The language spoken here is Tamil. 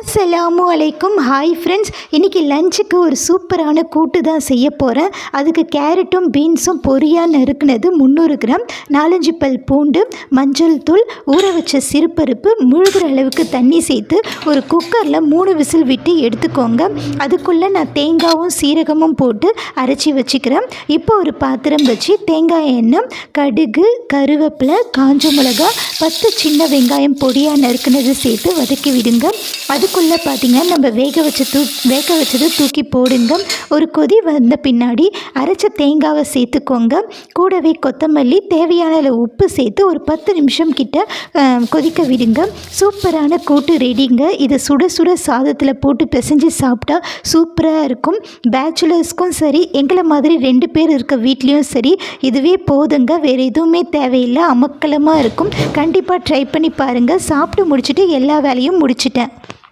அஸ்ஸலாமு அலைக்கும். ஹாய் ஃப்ரெண்ட்ஸ், இன்றைக்கி லஞ்சுக்கு ஒரு சூப்பரான கூட்டு தான் செய்ய போகிறேன். அதுக்கு கேரட்டும் பீன்ஸும் பொரியாக நறுக்குனது 300 கிராம், 4-5 பல் பூண்டு, மஞ்சள் தூள், ஊற வச்ச சிறுபருப்பு, முழுகிற அளவுக்கு தண்ணி சேர்த்து ஒரு குக்கரில் 3 விசில் விட்டு எடுத்துக்கோங்க. அதுக்குள்ளே நான் தேங்காயும் சீரகமும் போட்டு அரைச்சி வச்சுக்கிறேன். இப்போ ஒரு பாத்திரம் வச்சு தேங்காய் எண்ணெய், கடுகு, கருவேப்பிலை, காஞ்ச மிளகா, 10 சின்ன வெங்காயம் பொடியாக நறுக்குனது சேர்த்து வதக்கி விடுங்க. அதுக்குள்ளே பார்த்திங்கன்னா நம்ம வேக வச்சது தூக்கி போடுங்க. ஒரு கொதி வந்த பின்னாடி அரைச்ச தேங்காவை சேர்த்துக்கோங்க. கூடவே கொத்தமல்லி, தேவையான அளவு உப்பு சேர்த்து ஒரு 10 நிமிஷம் கிட்ட கொதிக்க விடுங்க. சூப்பரான கூட்டு ரெடிங்க. இதை சுட சுட சாதத்தில் போட்டு பிசைஞ்சு சாப்பிட்டா சூப்பராக இருக்கும். பேச்சுலர்ஸ்க்கும் சரி, எங்களை மாதிரி 2 பேர் இருக்க வீட்லேயும் சரி, இதுவே போதுங்க. வேறு எதுவுமே தேவையில்லை, அமக்கலமாக இருக்கும். கண்டிப்பாக ட்ரை பண்ணி பாருங்கள். சாப்பிட்டு முடிச்சுட்டு எல்லா வேலையும் முடிச்சிட்டேன்.